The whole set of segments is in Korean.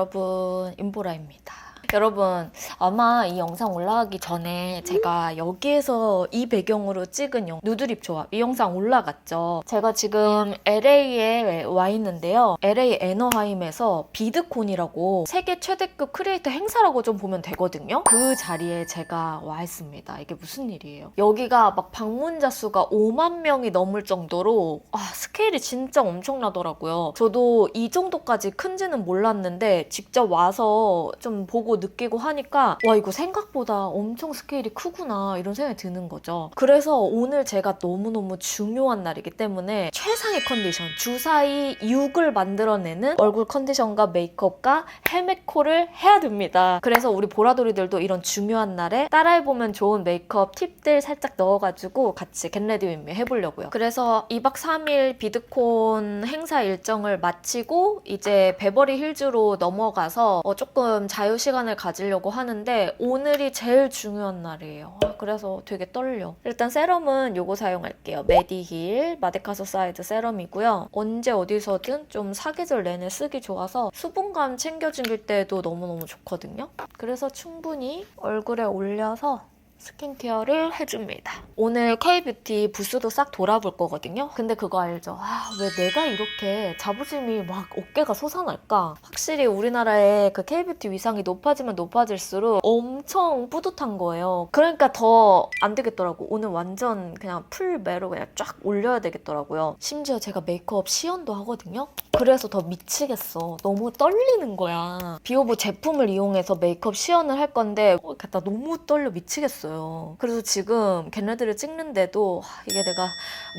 여러분, 임보라입니다. 여러분, 아마 이 영상 올라가기 전에 제가 여기에서 이 배경으로 찍은 누드립 조합, 이 영상 올라갔죠. 제가 지금 LA에 와 있는데요. LA 애너하임에서 비드콘이라고 세계 최대급 크리에이터 행사라고 좀 보면 되거든요. 그 자리에 제가 와 있습니다. 이게 무슨 일이에요? 여기가 막 방문자 수가 5만 명이 넘을 정도로 스케일이 진짜 엄청나더라고요. 저도 이 정도까지 큰지는 몰랐는데 직접 와서 좀 보고 느끼고 하니까 와, 이거 생각보다 엄청 스케일이 크구나 이런 생각이 드는 거죠. 그래서 오늘 제가 너무너무 중요한 날이기 때문에 최상의 컨디션, 주사위 6을 만들어내는 얼굴 컨디션과 메이크업과 헬메코를 해야 됩니다. 그래서 우리 보라돌이들도 이런 중요한 날에 따라해보면 좋은 메이크업 팁들 살짝 넣어가지고 같이 겟레디 윈미 해보려고요. 그래서 2박 3일 비드콘 행사 일정을 마치고 이제 베버리 힐즈로 넘어가서 조금 자유시간을 가지려고 하는데 오늘이 제일 중요한 날이에요. 그래서 되게 떨려. 일단 세럼은 요거 사용할게요. 메디힐 마데카소 사이드 세럼이고요. 언제 어디서든 좀 사계절 내내 쓰기 좋아서 수분감 챙겨줄 때도 너무너무 좋거든요. 그래서 충분히 얼굴에 올려서 스킨케어를 해줍니다. 오늘 K뷰티 부스도 싹 돌아볼 거거든요. 근데 그거 알죠? 왜 내가 이렇게 자부심이 막 어깨가 솟아날까? 확실히 우리나라의 그 K뷰티 위상이 높아지면 높아질수록 엄청 뿌듯한 거예요. 그러니까 더 안 되겠더라고. 오늘 완전 그냥 풀 매로 그냥 쫙 올려야 되겠더라고요. 심지어 제가 메이크업 시연도 하거든요. 그래서 더 미치겠어. 너무 떨리는 거야. 비오브 제품을 이용해서 메이크업 시연을 할 건데 나 너무 떨려 미치겠어요. 그래서 지금 겟레디를 찍는데도 이게 내가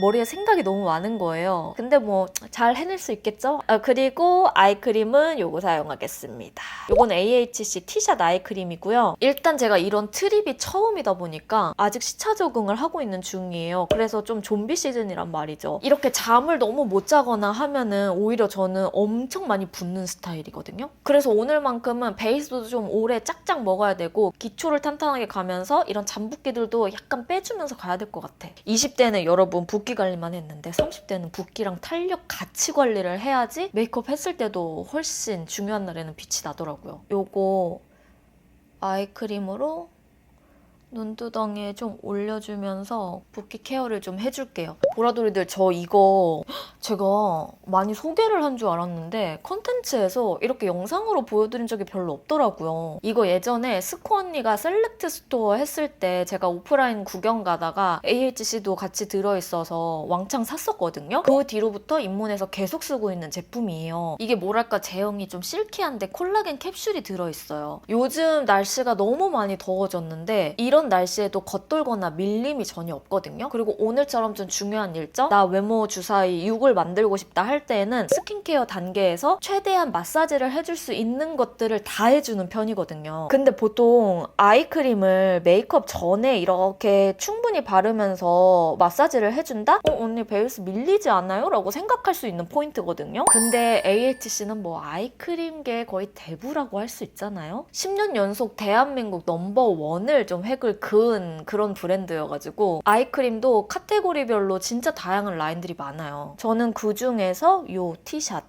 머리에 생각이 너무 많은 거예요. 근데 뭐 잘 해낼 수 있겠죠? 그리고 아이크림은 요거 사용하겠습니다. 요건 AHC 티샷 아이크림이고요. 일단 제가 이런 트립이 처음이다 보니까 아직 시차 적응을 하고 있는 중이에요. 그래서 좀 좀비 시즌이란 말이죠. 이렇게 잠을 너무 못 자거나 하면은 오히려 저는 엄청 많이 붓는 스타일이거든요. 그래서 오늘만큼은 베이스도 좀 오래 짝짝 먹어야 되고 기초를 탄탄하게 가면서 이런 잠붓기들도 약간 빼주면서 가야 될 것 같아. 20대는 여러분 붓기 관리만 했는데 30대는 붓기랑 탄력 같이 관리를 해야지 메이크업 했을 때도 훨씬 중요한 날에는 빛이 나더라고요. 요거 아이크림으로 눈두덩이에 좀 올려주면서 붓기 케어를 좀 해줄게요. 보라돌이들 저 이거 제가 많이 소개를 한 줄 알았는데 컨텐츠에서 이렇게 영상으로 보여드린 적이 별로 없더라고요. 이거 예전에 스코 언니가 셀렉트 스토어 했을 때 제가 오프라인 구경 가다가 AHC도 같이 들어있어서 왕창 샀었거든요. 그 뒤로부터 입문해서 계속 쓰고 있는 제품이에요. 이게 뭐랄까 제형이 좀 실키한데 콜라겐 캡슐이 들어있어요. 요즘 날씨가 너무 많이 더워졌는데 이런 날씨에도 겉돌거나 밀림이 전혀 없거든요. 그리고 오늘처럼 좀 중요한 일정, 나 외모 주사위 6을 만들고 싶다 할 때에는 스킨케어 단계에서 최대한 마사지를 해줄 수 있는 것들을 다 해주는 편이거든요. 근데 보통 아이크림을 메이크업 전에 이렇게 충분히 바르면서 마사지를 해준다? 언니 베이스 밀리지 않아요? 라고 생각할 수 있는 포인트거든요. 근데 AHC는 뭐 아이크림계 거의 대부라고 할 수 있잖아요. 10년 연속 대한민국 넘버원을 좀 획을 그은 그런 브랜드여가지고 아이크림도 카테고리별로 진짜 다양한 라인들이 많아요. 저는 그 중에서 요 티샷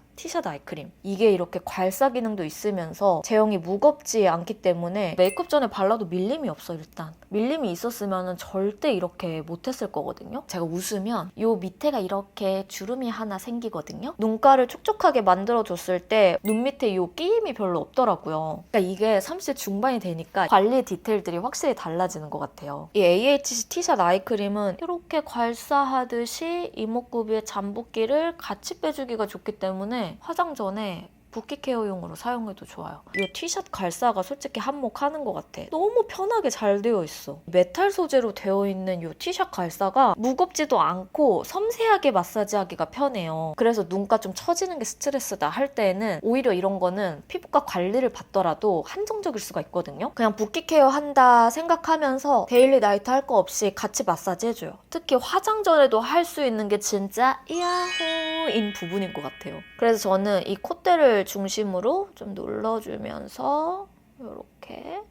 아이크림, 이게 이렇게 괄사 기능도 있으면서 제형이 무겁지 않기 때문에 메이크업 전에 발라도 밀림이 없어. 일단 밀림이 있었으면 절대 이렇게 못했을 거거든요. 제가 웃으면 요 밑에가 이렇게 주름이 하나 생기거든요. 눈가를 촉촉하게 만들어줬을 때 눈 밑에 요 끼임이 별로 없더라고요. 그러니까 이게 30대 중반이 되니까 관리 디테일들이 확실히 달라지는 것 같아요. 이 AHC 티샷 아이크림은 이렇게 괄사하듯이 이목구비의 잠붓기를 같이 빼주기가 좋기 때문에 화장 전에 붓기 케어용으로 사용해도 좋아요. 이 티샷 괄사가 솔직히 한몫하는 것 같아. 너무 편하게 잘 되어 있어. 메탈 소재로 되어 있는 이 티샷 괄사가 무겁지도 않고 섬세하게 마사지하기가 편해요. 그래서 눈가 좀 처지는 게 스트레스다 할 때에는 오히려 이런 거는 피부과 관리를 받더라도 한정적일 수가 있거든요. 그냥 붓기 케어 한다 생각하면서 데일리 나이트 할 거 없이 같이 마사지 해줘요. 특히 화장 전에도 할 수 있는 게 진짜 야호인 부분인 것 같아요. 그래서 저는 이 콧대를 중심으로 좀 눌러주면서 이렇게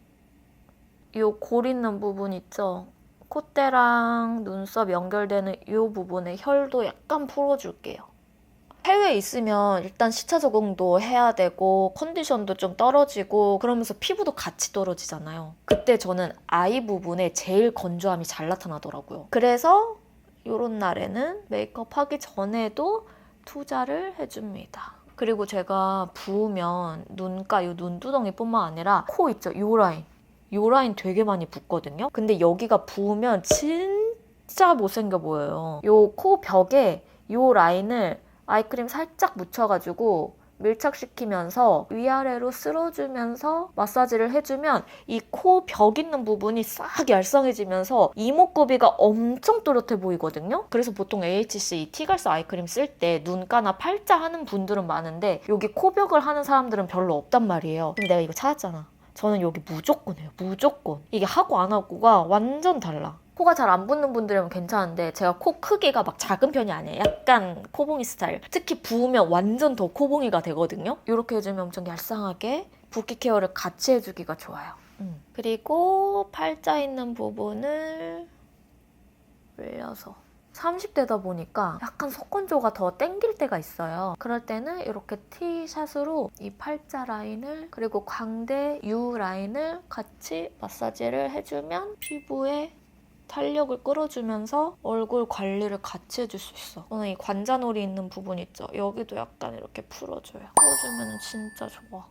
이 골 있는 부분 있죠? 콧대랑 눈썹 연결되는 이 부분에 혈도 약간 풀어줄게요. 해외에 있으면 일단 시차 적응도 해야 되고 컨디션도 좀 떨어지고 그러면서 피부도 같이 떨어지잖아요. 그때 저는 아이 부분에 제일 건조함이 잘 나타나더라고요. 그래서 이런 날에는 메이크업 하기 전에도 투자를 해줍니다. 그리고 제가 부으면 눈가, 이 눈두덩이뿐만 아니라 코 있죠? 이 라인. 이 라인 되게 많이 붓거든요. 근데 여기가 부으면 진짜 못생겨 보여요. 이 코 벽에 이 라인을 아이크림 살짝 묻혀가지고 밀착시키면서 위아래로 쓸어주면서 마사지를 해주면 이 코 벽 있는 부분이 싹 얄쌍해지면서 이목구비가 엄청 또렷해 보이거든요. 그래서 보통 AHC 이 티갈스 아이크림 쓸 때 눈가나 팔자 하는 분들은 많은데 여기 코 벽을 하는 사람들은 별로 없단 말이에요. 근데 내가 이거 찾았잖아. 저는 여기 무조건 해요. 무조건. 이게 하고 안 하고가 완전 달라. 코가 잘 안 붓는 분들은 괜찮은데 제가 코 크기가 막 작은 편이 아니에요. 약간 코봉이 스타일. 특히 부으면 완전 더 코봉이가 되거든요. 이렇게 해주면 엄청 얄쌍하게 붓기 케어를 같이 해주기가 좋아요. 그리고 팔자 있는 부분을 올려서 30대다 보니까 약간 속건조가 더 땡길 때가 있어요. 그럴 때는 이렇게 T샷으로 이 팔자 라인을 그리고 광대 U 라인을 같이 마사지를 해주면 피부에 탄력을 끌어주면서 얼굴 관리를 같이 해줄 수 있어. 저는 이 관자놀이 있는 부분 있죠? 여기도 약간 이렇게 풀어줘요. 풀어주면 진짜 좋아.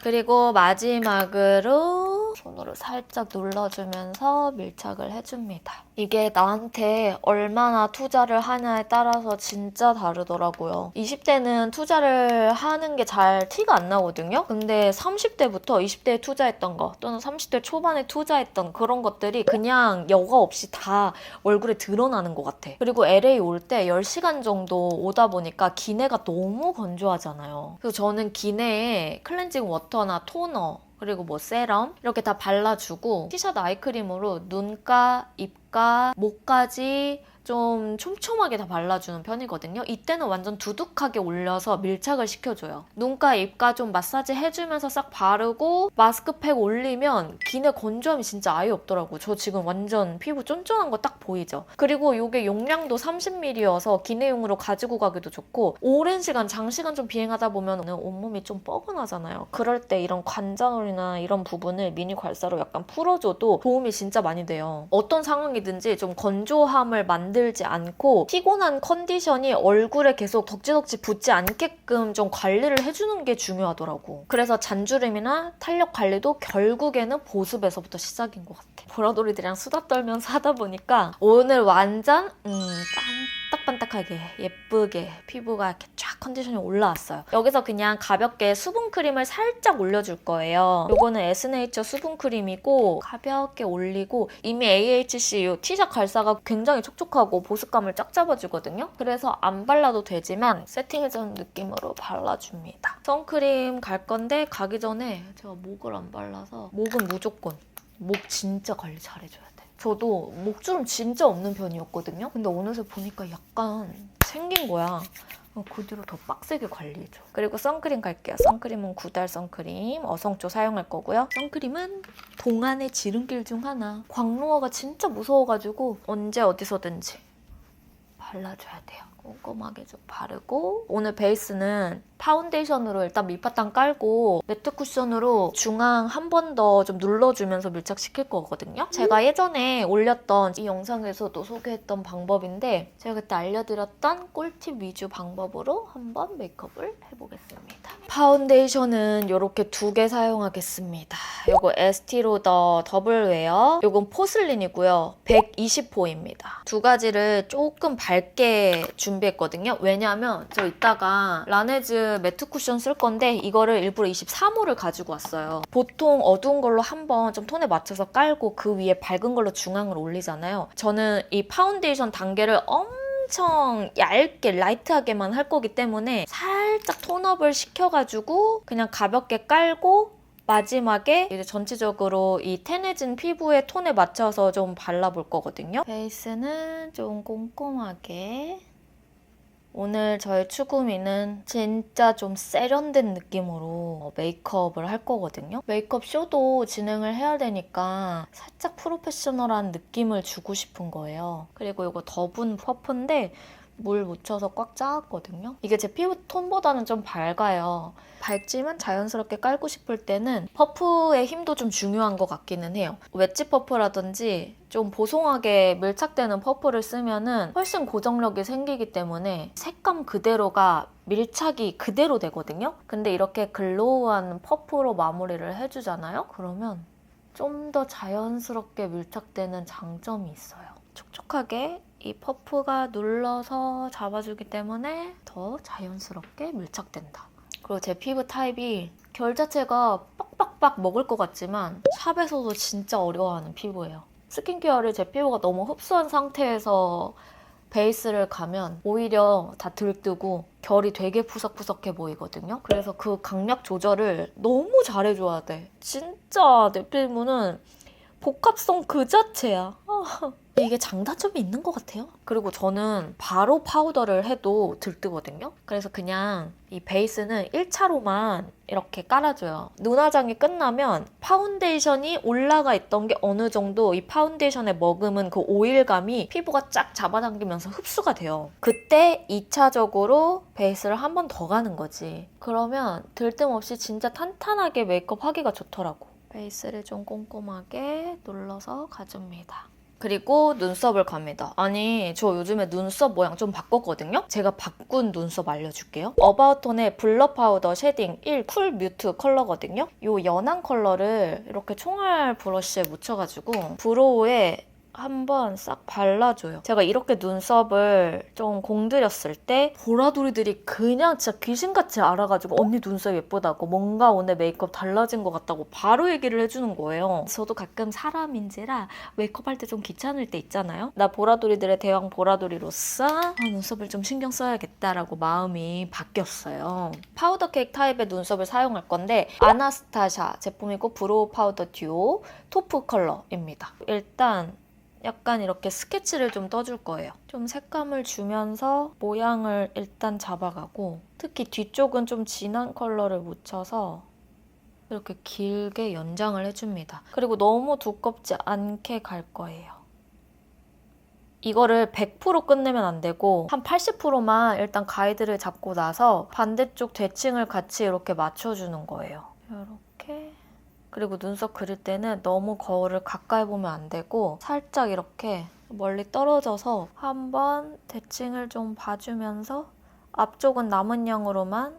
그리고 마지막으로 손으로 살짝 눌러주면서 밀착을 해줍니다. 이게 나한테 얼마나 투자를 하냐에 따라서 진짜 다르더라고요. 20대는 투자를 하는 게 잘 티가 안 나거든요. 근데 30대부터 20대에 투자했던 거 또는 30대 초반에 투자했던 그런 것들이 그냥 여과 없이 다 얼굴에 드러나는 것 같아. 그리고 LA 올 때 10시간 정도 오다 보니까 기내가 너무 건조하잖아요. 그래서 저는 기내에 클렌징 워터나 토너 그리고 뭐 세럼 이렇게 다 발라주고 티샷 아이크림으로 눈가, 입가, 목까지 좀 촘촘하게 다 발라주는 편이거든요. 이때는 완전 두둑하게 올려서 밀착을 시켜줘요. 눈가, 입가 좀 마사지 해주면서 싹 바르고 마스크팩 올리면 기내 건조함이 진짜 아예 없더라고요. 저 지금 완전 피부 쫀쫀한 거 딱 보이죠? 그리고 이게 용량도 30ml여서 기내용으로 가지고 가기도 좋고 오랜 시간, 장시간 좀 비행하다 보면 온몸이 좀 뻐근하잖아요. 그럴 때 이런 관자놀이나 이런 부분을 미니 괄사로 약간 풀어줘도 도움이 진짜 많이 돼요. 어떤 상황이든지 좀 건조함을 만들지 않고 피곤한 컨디션이 얼굴에 계속 덕지덕지 붙지 않게끔 좀 관리를 해주는 게 중요하더라고. 그래서 잔주름이나 탄력 관리도 결국에는 보습에서부터 시작인 것 같아. 보라돌이들이랑 수다 떨면서 하다 보니까 오늘 완전 반딱반딱하게 예쁘게 피부가 이렇게 쫙 컨디션이 올라왔어요. 여기서 그냥 가볍게 수분크림을 살짝 올려줄 거예요. 이거는 에스네이처 수분크림이고 가볍게 올리고 이미 AHC 이 티샷 갈사가 굉장히 촉촉하고 보습감을 쫙 잡아주거든요. 그래서 안 발라도 되지만 세팅해주는 느낌으로 발라줍니다. 선크림 갈 건데 가기 전에 제가 목을 안 발라서 목은 무조건 목 진짜 관리 잘해줘야 돼. 저도 목주름 진짜 없는 편이었거든요. 근데 어느새 보니까 약간 생긴 거야. 그 뒤로 더 빡세게 관리해줘. 그리고 선크림 갈게요. 선크림은 구달 선크림 어성초 사용할 거고요. 선크림은 동안의 지름길 중 하나. 광노화가 진짜 무서워가지고 언제 어디서든지 발라줘야 돼요. 꼼꼼하게 좀 바르고 오늘 베이스는 파운데이션으로 일단 밑바탕 깔고 매트 쿠션으로 중앙 한 번 더 좀 눌러주면서 밀착시킬 거거든요. 제가 예전에 올렸던 이 영상에서도 소개했던 방법인데 제가 그때 알려드렸던 꿀팁 위주 방법으로 한번 메이크업을 해보겠습니다. 파운데이션은 이렇게 2개 사용하겠습니다. 이거 에스티로더 더블웨어, 이건 포슬린이고요. 120호입니다. 두 가지를 조금 밝게 준비했거든요. 왜냐하면 저 이따가 라네즈 매트 쿠션 쓸 건데 이거를 일부러 23호를 가지고 왔어요. 보통 어두운 걸로 한번 좀 톤에 맞춰서 깔고 그 위에 밝은 걸로 중앙을 올리잖아요. 저는 이 파운데이션 단계를 엄청 얇게 라이트하게만 할 거기 때문에 살짝 톤업을 시켜가지고 그냥 가볍게 깔고 마지막에 이제 전체적으로 이 텐해진 피부의 톤에 맞춰서 좀 발라볼 거거든요. 베이스는 좀 꼼꼼하게 오늘 저의 추구미는 진짜 좀 세련된 느낌으로 메이크업을 할 거거든요. 메이크업 쇼도 진행을 해야 되니까 살짝 프로페셔널한 느낌을 주고 싶은 거예요. 그리고 이거 더분 퍼프인데 물 묻혀서 꽉 짜왔거든요. 이게 제 피부 톤보다는 좀 밝아요. 밝지만 자연스럽게 깔고 싶을 때는 퍼프의 힘도 좀 중요한 것 같기는 해요. 웨지 퍼프라든지 좀 보송하게 밀착되는 퍼프를 쓰면은 훨씬 고정력이 생기기 때문에 색감 그대로가 밀착이 그대로 되거든요. 근데 이렇게 글로우한 퍼프로 마무리를 해주잖아요. 그러면 좀 더 자연스럽게 밀착되는 장점이 있어요. 촉촉하게 이 퍼프가 눌러서 잡아주기 때문에 더 자연스럽게 밀착된다. 그리고 제 피부 타입이 결 자체가 빡빡빡 먹을 것 같지만 샵에서도 진짜 어려워하는 피부예요. 스킨케어를 제 피부가 너무 흡수한 상태에서 베이스를 가면 오히려 다 들뜨고 결이 되게 푸석푸석해 보이거든요. 그래서 그 강약 조절을 너무 잘해줘야 돼. 진짜 내 피부는 복합성 그 자체야. 이게 장단점이 있는 것 같아요. 그리고 저는 바로 파우더를 해도 들뜨거든요. 그래서 그냥 이 베이스는 1차로만 이렇게 깔아줘요. 눈화장이 끝나면 파운데이션이 올라가 있던 게 어느 정도 이 파운데이션에 머금은 그 오일감이 피부가 쫙 잡아당기면서 흡수가 돼요. 그때 2차적으로 베이스를 한 번 더 가는 거지. 그러면 들뜸 없이 진짜 탄탄하게 메이크업 하기가 좋더라고. 베이스를 좀 꼼꼼하게 눌러서 가줍니다. 그리고 눈썹을 갑니다. 아니, 저 요즘에 눈썹 모양 좀 바꿨거든요? 제가 바꾼 눈썹 알려줄게요. 어바웃톤의 블러 파우더 쉐딩 1 쿨 뮤트 컬러거든요? 이 연한 컬러를 이렇게 총알 브러쉬에 묻혀가지고 브로우에 한번 싹 발라줘요. 제가 이렇게 눈썹을 좀 공들였을 때 보라돌이들이 그냥 진짜 귀신같이 알아가지고 언니 눈썹 예쁘다고 뭔가 오늘 메이크업 달라진 것 같다고 바로 얘기를 해주는 거예요. 저도 가끔 사람인지라 메이크업할 때 좀 귀찮을 때 있잖아요. 나 보라돌이들의 대왕 보라돌이로서 눈썹을 좀 신경 써야겠다라고 마음이 바뀌었어요. 파우더 케이크 타입의 눈썹을 사용할 건데 아나스타샤 제품이고 브로우 파우더 듀오 토프 컬러입니다. 일단 약간 이렇게 스케치를 좀 떠줄 거예요. 좀 색감을 주면서 모양을 일단 잡아가고 특히 뒤쪽은 좀 진한 컬러를 묻혀서 이렇게 길게 연장을 해줍니다. 그리고 너무 두껍지 않게 갈 거예요. 이거를 100% 끝내면 안 되고 한 80%만 일단 가이드를 잡고 나서 반대쪽 대칭을 같이 이렇게 맞춰주는 거예요. 이렇게. 그리고 눈썹 그릴 때는 너무 거울을 가까이 보면 안 되고 살짝 이렇게 멀리 떨어져서 한번 대칭을 좀 봐주면서 앞쪽은 남은 양으로만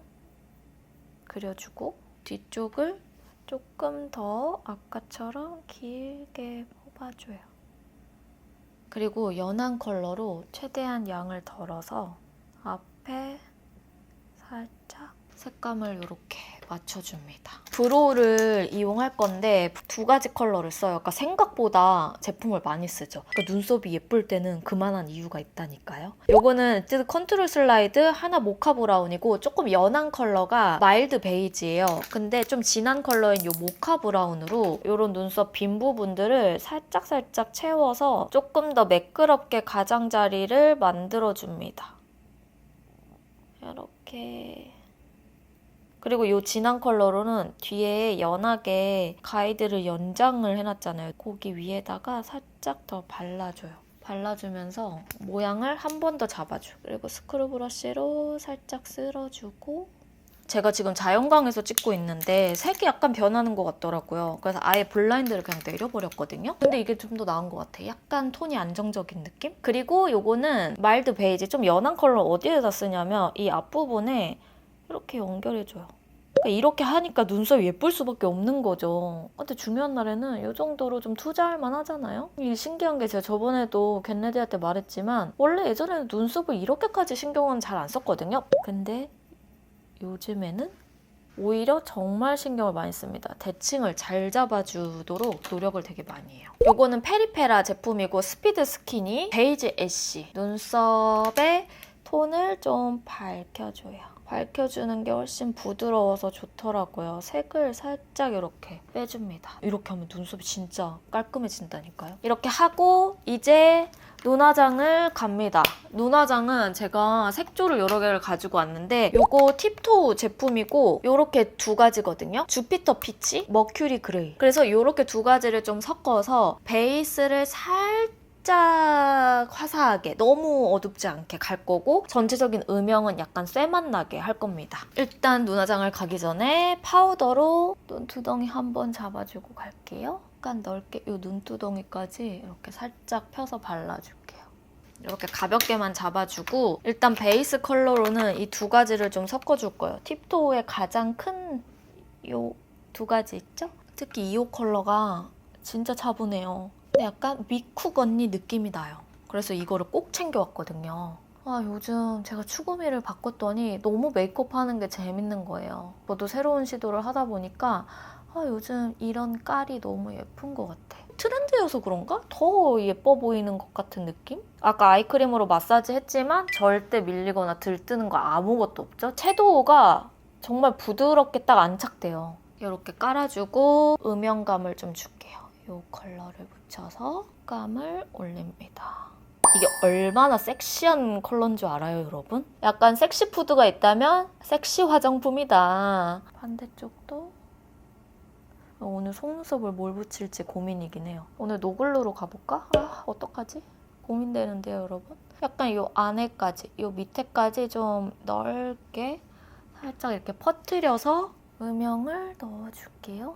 그려주고 뒤쪽을 조금 더 아까처럼 길게 뽑아줘요. 그리고 연한 컬러로 최대한 양을 덜어서 앞에 살짝 색감을 이렇게 맞춰줍니다. 브로우를 이용할 건데 2가지 컬러를 써요. 그러니까 생각보다 제품을 많이 쓰죠. 그러니까 눈썹이 예쁠 때는 그만한 이유가 있다니까요. 요거는 컨트롤 슬라이드 하나 모카 브라운이고 조금 연한 컬러가 마일드 베이지예요. 근데 좀 진한 컬러인 요 모카 브라운으로 요런 눈썹 빈 부분들을 살짝 채워서 조금 더 매끄럽게 가장자리를 만들어줍니다. 이렇게. 그리고 이 진한 컬러로는 뒤에 연하게 가이드를 연장을 해놨잖아요. 거기 위에다가 살짝 더 발라줘요. 발라주면서 모양을 한 번 더 잡아줘. 그리고 스크류 브러쉬로 살짝 쓸어주고 제가 지금 자연광에서 찍고 있는데 색이 약간 변하는 것 같더라고요. 그래서 아예 블라인드를 그냥 내려버렸거든요. 근데 이게 좀 더 나은 것 같아. 약간 톤이 안정적인 느낌? 그리고 요거는 마일드 베이지 좀 연한 컬러 어디에다 쓰냐면 이 앞부분에 이렇게 연결해줘요. 그러니까 이렇게 하니까 눈썹이 예쁠 수밖에 없는 거죠. 근데 중요한 날에는 이 정도로 좀 투자할 만 하잖아요? 이게 신기한 게 제가 저번에도 겟레디한테 말했지만 원래 예전에는 눈썹을 이렇게까지 신경은 잘 안 썼거든요. 근데 요즘에는 오히려 정말 신경을 많이 씁니다. 대칭을 잘 잡아주도록 노력을 되게 많이 해요. 요거는 페리페라 제품이고 스피드 스키니 베이지 애쉬 눈썹의 톤을 좀 밝혀줘요. 밝혀주는 게 훨씬 부드러워서 좋더라고요. 색을 살짝 이렇게 빼줍니다. 이렇게 하면 눈썹이 진짜 깔끔해진다니까요. 이렇게 하고 이제 눈화장을 갑니다. 눈화장은 제가 색조를 여러 개를 가지고 왔는데 요거 팁토우 제품이고 요렇게 2가지거든요. 주피터 피치, 머큐리 그레이. 그래서 요렇게 2가지를 좀 섞어서 베이스를 살짝 살짝 화사하게, 너무 어둡지 않게 갈 거고 전체적인 음영은 약간 쎄맛 나게 할 겁니다. 일단 눈화장을 가기 전에 파우더로 눈두덩이 한번 잡아주고 갈게요. 약간 넓게 이 눈두덩이까지 이렇게 살짝 펴서 발라줄게요. 이렇게 가볍게만 잡아주고 일단 베이스 컬러로는 이 두 가지를 좀 섞어줄 거예요. 팁토의 가장 큰 이 두 가지 있죠? 특히 이 컬러가 진짜 차분해요. 근데 약간 미쿡 언니 느낌이 나요. 그래서 이거를 꼭 챙겨왔거든요. 아, 요즘 제가 추구미를 바꿨더니 너무 메이크업 하는 게 재밌는 거예요. 저도 새로운 시도를 하다 보니까 요즘 이런 깔이 너무 예쁜 것 같아. 트렌드여서 그런가? 더 예뻐 보이는 것 같은 느낌? 아까 아이크림으로 마사지 했지만 절대 밀리거나 들뜨는 거 아무것도 없죠? 섀도우가 정말 부드럽게 딱 안착돼요. 이렇게 깔아주고 음영감을 좀 줄게요. 이 컬러를 묻혀서 감을 올립니다. 이게 얼마나 섹시한 컬러인 줄 알아요, 여러분? 약간 섹시 푸드가 있다면 섹시 화장품이다. 반대쪽도 오늘 속눈썹을 뭘 붙일지 고민이긴 해요. 오늘 노글루로 가볼까? 어떡하지? 고민되는데요, 여러분? 약간 이 안에까지, 이 밑에까지 좀 넓게 살짝 이렇게 퍼뜨려서 음영을 넣어줄게요.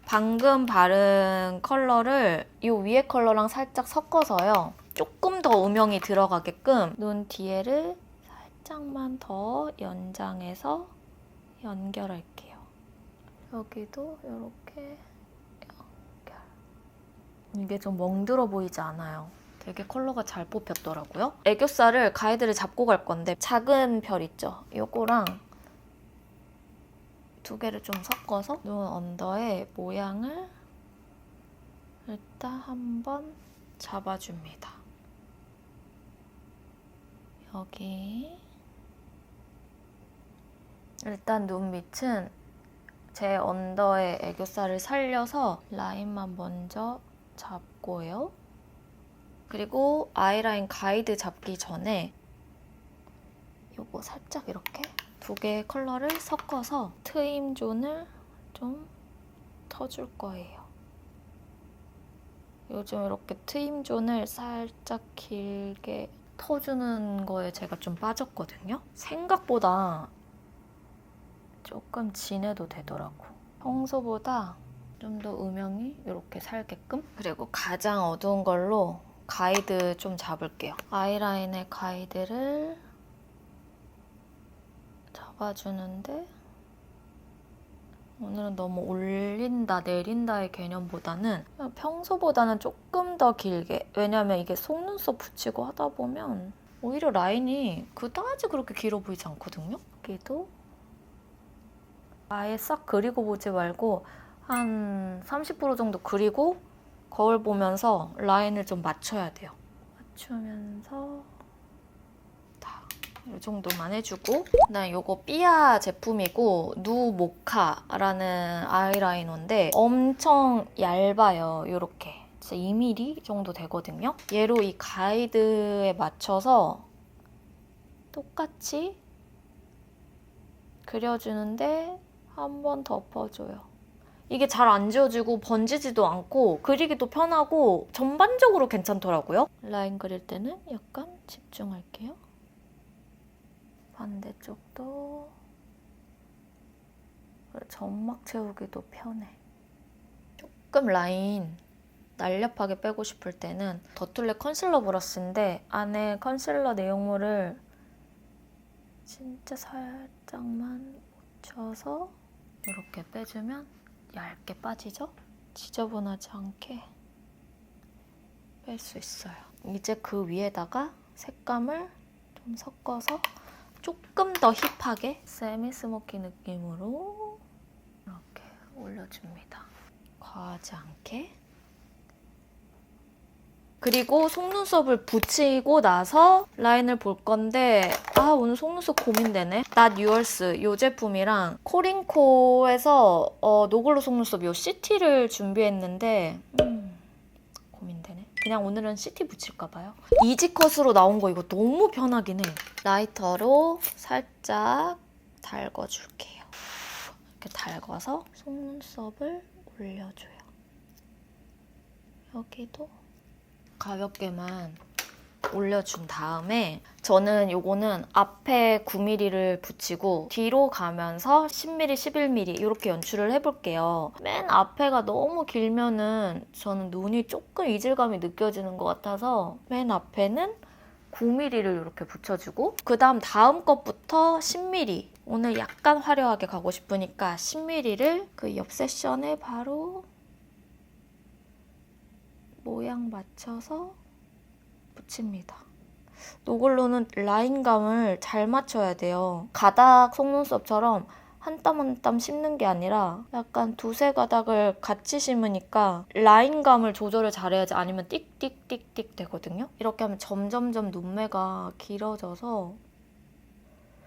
방금 바른 컬러를 이 위에 컬러랑 살짝 섞어서요. 조금 더 음영이 들어가게끔 눈 뒤에를 살짝만 더 연장해서 연결할게요. 여기도 이렇게 연결. 이게 좀 멍들어 보이지 않아요. 되게 컬러가 잘 뽑혔더라고요. 애교살을 가이드를 잡고 갈 건데 작은 별 있죠? 이거랑 두 개를 좀 섞어서 눈 언더의 모양을 일단 한번 잡아줍니다. 여기 일단 눈 밑은 제 언더의 애교살을 살려서 라인만 먼저 잡고요. 그리고 아이라인 가이드 잡기 전에 요거 살짝 이렇게 두 개의 컬러를 섞어서 트임 존을 좀 터줄 거예요. 요즘 이렇게 트임 존을 살짝 길게 터주는 거에 제가 좀 빠졌거든요. 생각보다 조금 진해도 되더라고. 평소보다 좀 더 음영이 이렇게 살게끔. 그리고 가장 어두운 걸로 가이드 좀 잡을게요. 아이라인의 가이드를 잡아주는데 오늘은 너무 올린다, 내린다의 개념보다는 그냥 평소보다는 조금 더 길게. 왜냐면 이게 속눈썹 붙이고 하다 보면 오히려 라인이 그다지 그렇게 길어 보이지 않거든요. 여기도 아예 싹 그리고 보지 말고 한 30% 정도 그리고 거울 보면서 라인을 좀 맞춰야 돼요. 맞추면서 이 정도만 해주고 그다음 이거 삐아 제품이고 누 모카라는 아이라이너인데 엄청 얇아요. 이렇게 진짜 2mm 정도 되거든요. 얘로 이 가이드에 맞춰서 똑같이 그려주는데 한 번 덮어줘요. 이게 잘 안 지워지고 번지지도 않고 그리기도 편하고 전반적으로 괜찮더라고요. 라인 그릴 때는 약간 집중할게요. 반대쪽도 점막 채우기도 편해. 조금 라인 날렵하게 빼고 싶을 때는 더툴레 컨실러 브러쉬인데 안에 컨실러 내용물을 진짜 살짝만 묻혀서 이렇게 빼주면 얇게 빠지죠? 지저분하지 않게 뺄 수 있어요. 이제 그 위에다가 색감을 좀 섞어서 조금 더 힙하게 세미 스모키 느낌으로 이렇게 올려줍니다. 과하지 않게. 그리고 속눈썹을 붙이고 나서 라인을 볼 건데 오늘 속눈썹 고민되네. Not Yours 이 제품이랑 코링코에서 노글로 속눈썹 이 CT를 준비했는데 고민되네. 그냥 오늘은 CT 붙일까 봐요. 이지컷으로 나온 거 이거 너무 편하긴 해. 라이터로 살짝 달궈줄게요. 이렇게 달궈서 속눈썹을 올려줘요. 여기도 가볍게만 올려준 다음에 저는 요거는 앞에 9mm를 붙이고 뒤로 가면서 10mm, 11mm 이렇게 연출을 해볼게요. 맨 앞에가 너무 길면은 저는 눈이 조금 이질감이 느껴지는 것 같아서 맨 앞에는 9mm를 이렇게 붙여주고 그 다음 것부터 10mm 오늘 약간 화려하게 가고 싶으니까 10mm를 그 옆 세션에 바로 모양 맞춰서 붙입니다. 이걸로는 라인감을 잘 맞춰야 돼요. 가닥 속눈썹처럼 한 땀 한 땀 심는 게 아니라 약간 두세 가닥을 같이 심으니까 라인감을 조절을 잘해야지 아니면 띡띡띡띡 되거든요. 이렇게 하면 점점점 눈매가 길어져서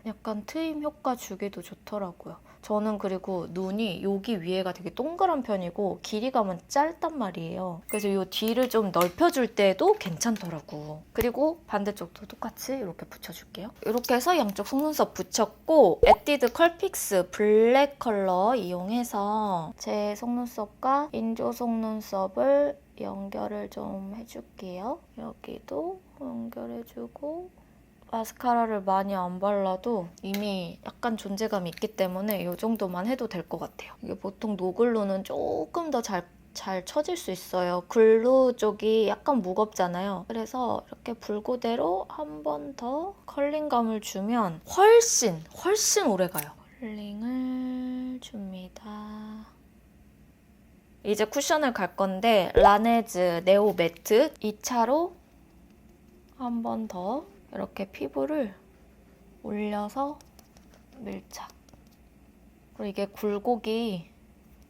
약간 트임 효과 주기도 좋더라고요. 저는 그리고 눈이 여기 위에가 되게 동그란 편이고 길이감은 짧단 말이에요. 그래서 이 뒤를 좀 넓혀줄 때도 괜찮더라고. 그리고 반대쪽도 똑같이 이렇게 붙여줄게요. 이렇게 해서 양쪽 속눈썹 붙였고 에뛰드 컬픽스 블랙 컬러 이용해서 제 속눈썹과 인조 속눈썹을 연결을 좀 해줄게요. 여기도 연결해주고 마스카라를 많이 안 발라도 이미 약간 존재감이 있기 때문에 이 정도만 해도 될 것 같아요. 이게 보통 노글루는 조금 더 잘 쳐질 수 있어요. 글루 쪽이 약간 무겁잖아요. 그래서 이렇게 불고대로 한 번 더 컬링감을 주면 훨씬 오래가요. 컬링을 줍니다. 이제 쿠션을 갈 건데 라네즈 네오 매트 2차로 한 번 더 이렇게 피부를 올려서 밀착. 그리고 이게 굴곡이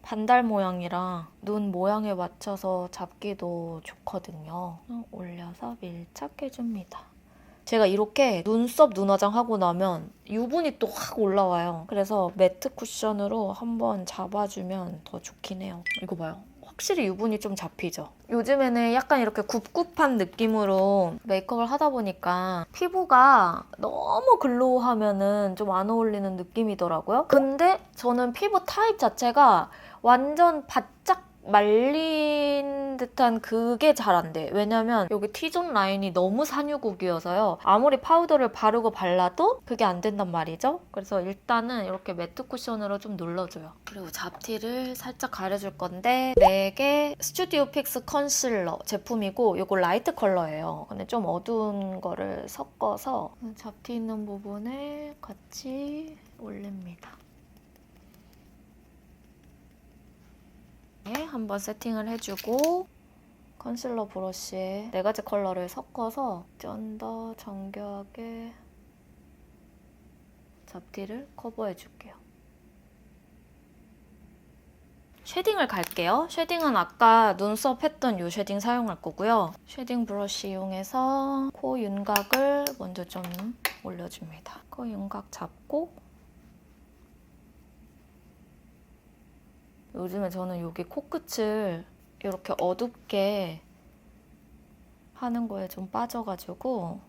반달 모양이라 눈 모양에 맞춰서 잡기도 좋거든요. 올려서 밀착해줍니다. 제가 이렇게 눈썹 눈화장 하고 나면 유분이 또 확 올라와요. 그래서 매트 쿠션으로 한번 잡아주면 더 좋긴 해요. 이거 봐요. 확실히 유분이 좀 잡히죠? 요즘에는 약간 이렇게 굽굽한 느낌으로 메이크업을 하다 보니까 피부가 너무 글로우하면은 좀 안 어울리는 느낌이더라고요. 근데 저는 피부 타입 자체가 완전 바짝 말린 듯한 그게 잘 안 돼. 왜냐면 여기 T존 라인이 너무 산유국이어서요. 아무리 파우더를 바르고 발라도 그게 안 된단 말이죠. 그래서 일단은 이렇게 매트 쿠션으로 좀 눌러줘요. 그리고 잡티를 살짝 가려줄 건데 맥의 스튜디오 픽스 컨실러 제품이고 이거 라이트 컬러예요. 근데 좀 어두운 거를 섞어서 잡티 있는 부분에 같이 올립니다. 한번 세팅을 해주고 컨실러 브러쉬에 4가지 컬러를 섞어서 좀 더 정교하게 잡티를 커버해줄게요. 쉐딩을 갈게요. 쉐딩은 아까 눈썹 했던 이 쉐딩 사용할 거고요. 쉐딩 브러쉬 이용해서 코 윤곽을 먼저 좀 올려줍니다. 코 윤곽 잡고 요즘에 저는 여기 코끝을 이렇게 어둡게 하는 거에 좀 빠져가지고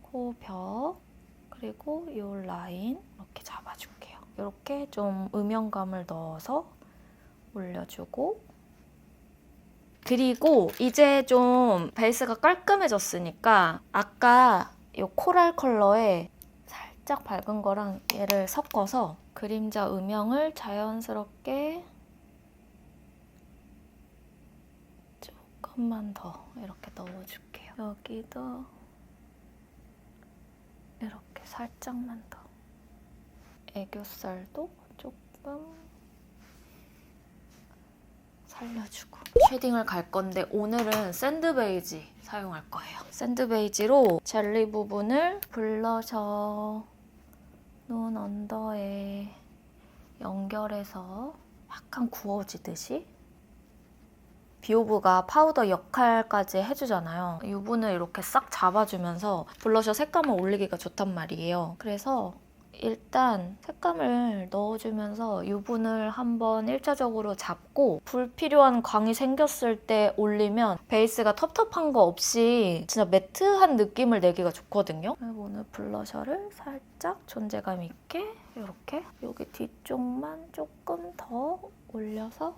코벽 그리고 이 라인 이렇게 잡아줄게요. 이렇게 좀 음영감을 넣어서 올려주고 그리고 이제 좀 베이스가 깔끔해졌으니까 아까 이 코랄 컬러에 살짝 밝은 거랑 얘를 섞어서 그림자 음영을 자연스럽게 조금만 더 이렇게 넣어줄게요. 여기도 이렇게 살짝만 더. 애교살도 조금 살려주고. 쉐딩을 갈 건데 오늘은 샌드 베이지 사용할 거예요. 샌드 베이지로 젤리 부분을 블러셔 눈 언더에 연결해서 약간 구워지듯이 비오브가 파우더 역할까지 해주잖아요. 유분을 이렇게 싹 잡아주면서 블러셔 색감을 올리기가 좋단 말이에요. 그래서 일단 색감을 넣어주면서 유분을 한번 1차적으로 잡고 불필요한 광이 생겼을 때 올리면 베이스가 텁텁한 거 없이 진짜 매트한 느낌을 내기가 좋거든요. 그리고 오늘 블러셔를 살짝 존재감 있게 이렇게 여기 뒤쪽만 조금 더 올려서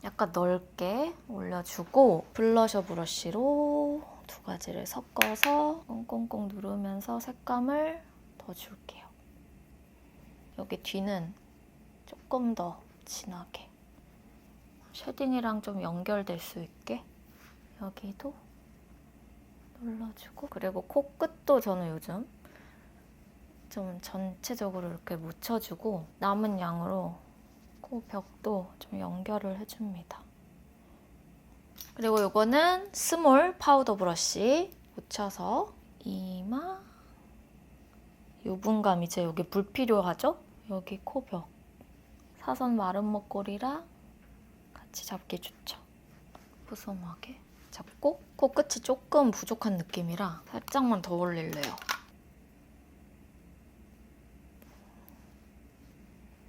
약간 넓게 올려주고 블러셔 브러쉬로 두 가지를 섞어서 꽁꽁꽁 누르면서 색감을 더 줄게요. 여기 뒤는 조금 더 진하게 쉐딩이랑 좀 연결될 수 있게 여기도 눌러주고, 그리고 코끝도 저는 요즘 좀 전체적으로 이렇게 묻혀주고 남은 양으로 코 벽도 좀 연결을 해줍니다. 그리고 이거는 스몰 파우더 브러쉬 묻혀서 이마, 유분감 이제 여기 불필요하죠? 여기 코벽, 사선 마른 목걸이랑 같이 잡기 좋죠. 푸짐하게 잡고 코끝이 조금 부족한 느낌이라 살짝만 더 올릴래요.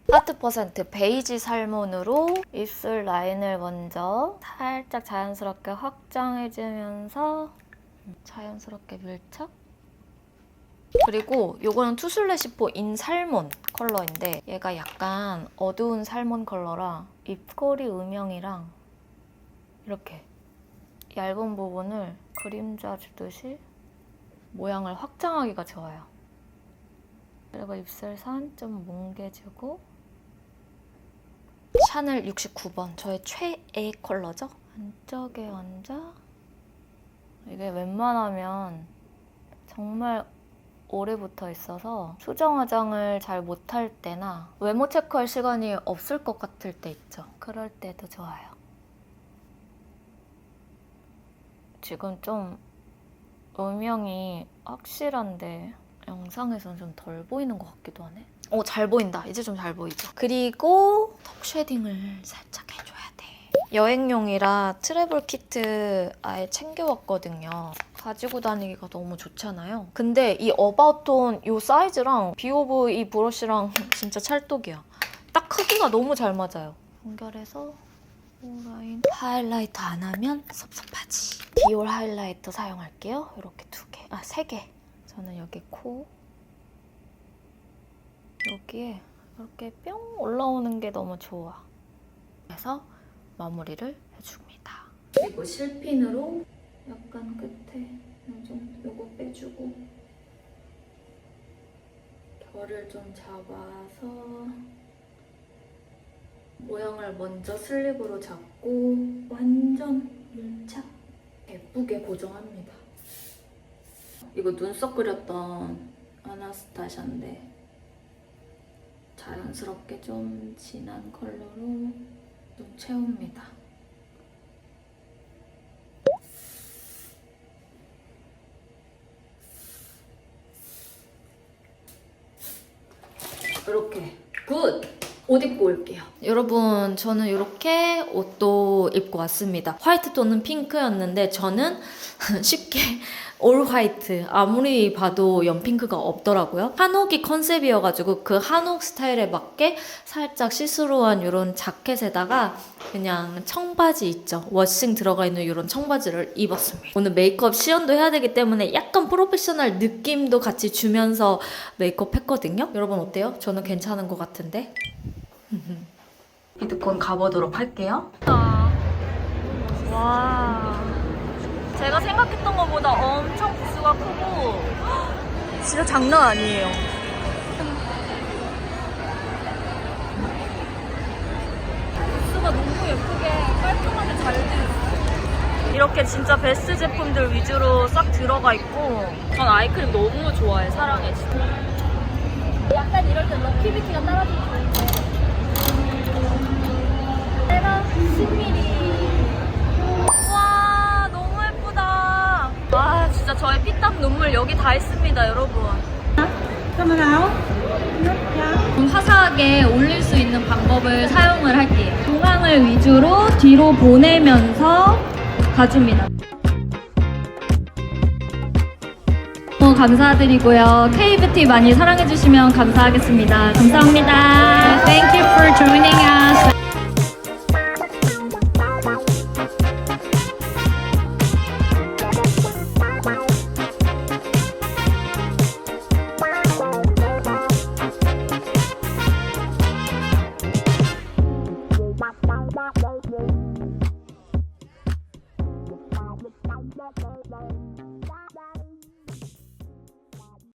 하트% 베이지 살몬으로 입술 라인을 먼저 살짝 자연스럽게 확장해주면서 자연스럽게 밀착. 그리고 이거는 투슬레시포 인 살몬 컬러인데 얘가 약간 어두운 살몬 컬러라 입꼬리 음영이랑 이렇게 얇은 부분을 그림자 주듯이 모양을 확장하기가 좋아요. 그리고 입술선 좀 뭉개주고, 샤넬 69번 저의 최애 컬러죠? 안쪽에 얹어. 이게 웬만하면 정말 오래 붙어 있어서 수정 화장을 잘 못할 때나 외모 체크할 시간이 없을 것 같을 때 있죠. 그럴 때도 좋아요. 지금 좀 음영이 확실한데 영상에서는 좀 덜 보이는 것 같기도 하네. 잘 보인다. 이제 좀 잘 보이죠? 그리고 턱 쉐딩을 살짝 해줘야 돼. 여행용이라 트래블 키트 아예 챙겨왔거든요. 가지고 다니기가 너무 좋잖아요. 근데 이 어바웃톤 이 사이즈랑 비오브 이 브러쉬랑 진짜 찰떡이야. 딱 크기가 너무 잘 맞아요. 연결해서 라인 하이라이터 안 하면 섭섭하지. 디올 하이라이터 사용할게요. 이렇게 2개, 3개. 저는 여기 코 여기에 이렇게 뿅 올라오는 게 너무 좋아. 그래서 마무리를 해줍니다. 그리고 실핀으로 약간 끝에 좀 요거 빼주고 결을 좀 잡아서 모양을 먼저 슬립으로 잡고 완전 밀착 예쁘게 고정합니다. 이거 눈썹 그렸던 아나스타샤인데 자연스럽게 좀 진한 컬러로 좀 채웁니다. 이렇게 굿! 옷 입고 올게요. 여러분, 저는 이렇게 옷도 입고 왔습니다. 화이트 톤은 핑크였는데 저는 쉽게 올 화이트. 아무리 봐도 연핑크가 없더라고요. 한옥이 컨셉이어가지고 그 한옥 스타일에 맞게 살짝 시스루한 이런 자켓에다가 그냥 청바지 있죠. 워싱 들어가 있는 이런 청바지를 입었습니다. 오늘 메이크업 시연도 해야 되기 때문에 약간 프로페셔널 느낌도 같이 주면서 메이크업 했거든요. 여러분 어때요? 저는 괜찮은 것 같은데? 비트콘 가보도록 할게요. 와, 제가 생각했던 것보다 엄청 부스가 크고 진짜 장난 아니에요. 부스가 너무 예쁘게 깔끔하게 잘 돼 있어요. 이렇게 진짜 베스트 제품들 위주로 싹 들어가 있고 전 아이크림 너무 좋아해, 사랑해 진짜. 약간 이럴 때 럭키비티가 따라주면 좋은데 내가 10mm. 와, 너무 예쁘다. 아, 진짜 저의 피땀 눈물 여기 다 있습니다, 여러분. 화사하게 올릴 수 있는 방법을 사용을 할게요. 중앙을 위주로 뒤로 보내면서 가줍니다. 너무 감사드리고요. K뷰티 많이 사랑해주시면 감사하겠습니다. 감사합니다. Thank you for joining us.